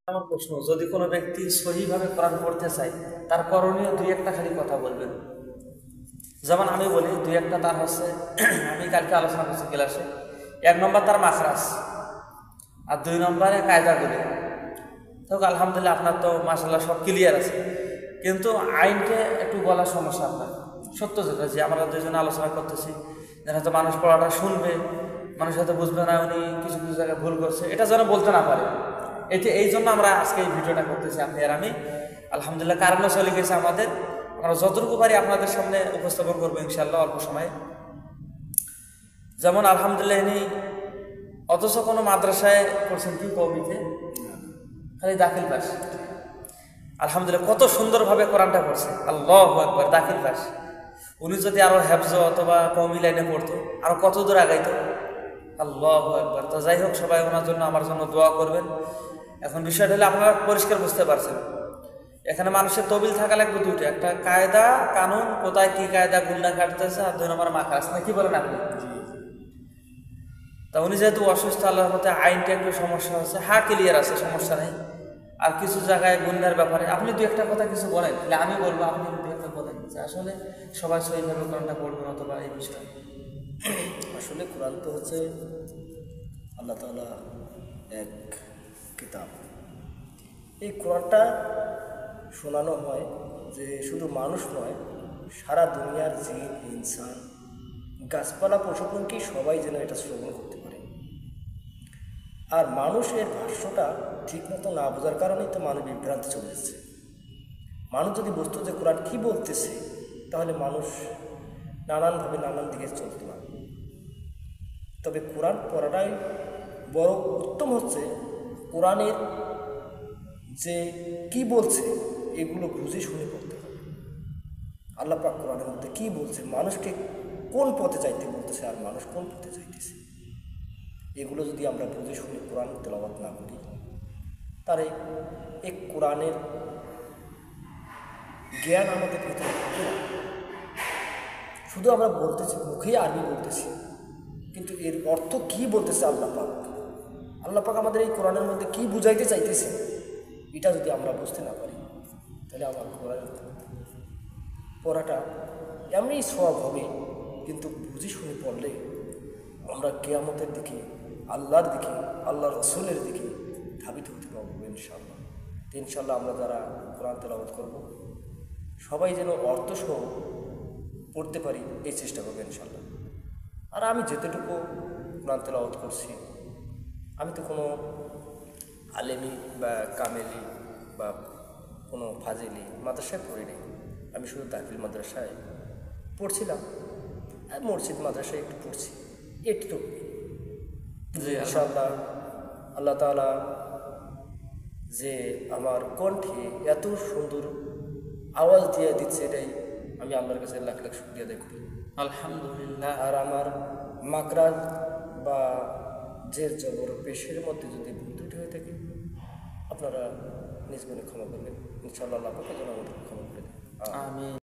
আমার প্রশ্ন, যদি কোনো ব্যক্তি সহিভাবে কোরআন পড়তে চায় তার করণীয় দুই একটা খালি কথা বলবেন। যেমন আমি বলি দুই একটা, তার হচ্ছে আমি কালকে আলোচনা করছি ক্লাসে, এক নম্বর তার মাখরাজ, আর দুই নম্বরে কায়দাগুলি। তো আলহামদুলিল্লাহ আপনার তো মাশাআল্লাহ সব ক্লিয়ার আছে, কিন্তু আইনকে একটু বলার সমস্যা আপনার। সত্য যেটা যে আমরা দুইজনে আলোচনা করতেছি, যেন হয়তো মানুষ পড়াটা শুনবে, মানুষ হয়তো বুঝবে না উনি কিছু কিছু জায়গায় ভুল করছে, এটা যেন বলতে না পারে। এই জন্য আমরা আজকে এই ভিডিওটা করতেছি, আপনি আর আমি। আলহামদুলিল্লাহ কারণও চলে গেছে আমাদের, আমরা যতটুকু পারি আপনাদের সামনে উপস্থাপন করবো ইনশাআল্লাহ অল্প সময়ে। যেমন আলহামদুলিল্লাহ ইনি অথচ কোনো মাদ্রাসায় পড়ছেন কি কওমিতে, খালি দাখিল পাস। আলহামদুলিল্লাহ কত সুন্দরভাবে কোরআনটা পড়ছে, আল্লাহু আকবার, দাখিল পাস। উনি যদি আরো হেফজ অথবা কওমি লাইনে পড়তো আরো কত দূর আগাইতো, আল্লাহু আকবার। তো যাই হোক, সবাই ওনার জন্য আমার জন্য দোয়া করবেন। এখন বিষয়টা হলে আপনারা পরিষ্কার বুঝতে পারছেন, এখানে মানুষের তবিল থাকা লাগবে দুটো, একটা কায়দা কানুন, কোথায় কি কায়দা গুন্ডা কাটতেছে, আর দুই নম্বর মাখরাজ, না কি বলেন আপনি? তা উনি যেহেতু অসুস্থ, আল্লাহর মধ্যে আইনটা একটু সমস্যা হচ্ছে, হ্যাঁ ক্লিয়ার আছে, সমস্যা নেই। আর কিছু জায়গায় গুন্ডার ব্যাপারে আপনি দু একটা কথা কিছু বলেন, তাহলে আমি বলবো, আপনি দু একটা বলেন যে আসলে সবাই সহিভাবে কোরআনটা পড়বেন অথবা এই বিষয়ে। আসলে কোরআন তো হচ্ছে আল্লাহ তাআলা এক কিতাব। এই কোরআনটা শোনানো হয় যে শুধু মানুষ নয়, সারা দুনিয়ার জিন ইনসান গাছপালা পশুপক্ষী সবাই যেন এটা শ্রবণ করতে পারে। আর মানুষের ভাষ্যটা ঠিকমতো না বোঝার কারণেই তো মানুষ বিভ্রান্তি চলে যাচ্ছে। মানুষ যদি বুঝতো যে কোরআন কী বলতেছে, তাহলে মানুষ নানানভাবে নানান দিকে চলতে পারে। তবে কোরআন পড়াটাই বড় উত্তম হচ্ছে কোরআনের যে কি বলছে এগুলো বুঝে শুনে পড়তে হবে। আল্লাহ পাক কোরআনের মধ্যে কী বলছে, মানুষকে কোন পথে যাইতে বলতেছে আর মানুষ কোন পথে যাইতেছে, এগুলো যদি আমরা বুঝে শুনে কোরআন তেলাওয়াত না করি, তাহলে এই কোরআনের জ্ঞান আমাদের ভিতরে থাকে না। শুধু আমরা বলতেছি, মুখেই আরবি বলতেছি, কিন্তু এর অর্থ কী বলতেছে আল্লাহ পাক আমাদের এই কোরআনের মধ্যে কী বুঝাইতে চাইতেছে, এটা যদি আমরা বুঝতে না পারি, তাহলে আমার কোরআন পড়াটা এমনি সওয়াব হবে, কিন্তু বুঝে শুনে পড়লে আমরা কিয়ামতের দিকে, আল্লাহর দিকে, আল্লাহ রসুলের দিকে ধাবিত হতে পারবো ইনশাআল্লাহ। ইনশাআল্লাহ আমরা যারা কোরআন তেলাওয়াত করব, সবাই যেন অর্থসহ পড়তে পারি এই চেষ্টা করবো ইনশাআল্লাহ। আর আমি যেতটুকু কোরআন তেলাওয়াত করছি, আমি তো কোনো আলেমি বা কামেলি বা কোনো ফাজিলি মাদ্রাসায় পড়িনি। আমি শুধু দাখিল মাদ্রাসায় পড়ছিলাম, আর মসজিদ মাদ্রাসায় একটু পড়ছি, একটু। ইনশাআল্লাহ আল্লাহ তাআলা যে আমার কণ্ঠে এত সুন্দর আওয়াজ দিয়ে দিচ্ছে, এটাই আমি আল্লাহর কাছে লাখ লাখ শুকরিয়া আদায় করি, আলহামদুলিল্লাহ। আর আমার মাকরাজ বা জের জবর পেশের মধ্যে যদি ভুল ত্রুটি হয়ে থাকে, আপনারা নিজ মনে ক্ষমা করবেন ইনশাআল্লাহ। আল্লাহ পাক যেন আমাদের ক্ষমা করে দেন। আমিন।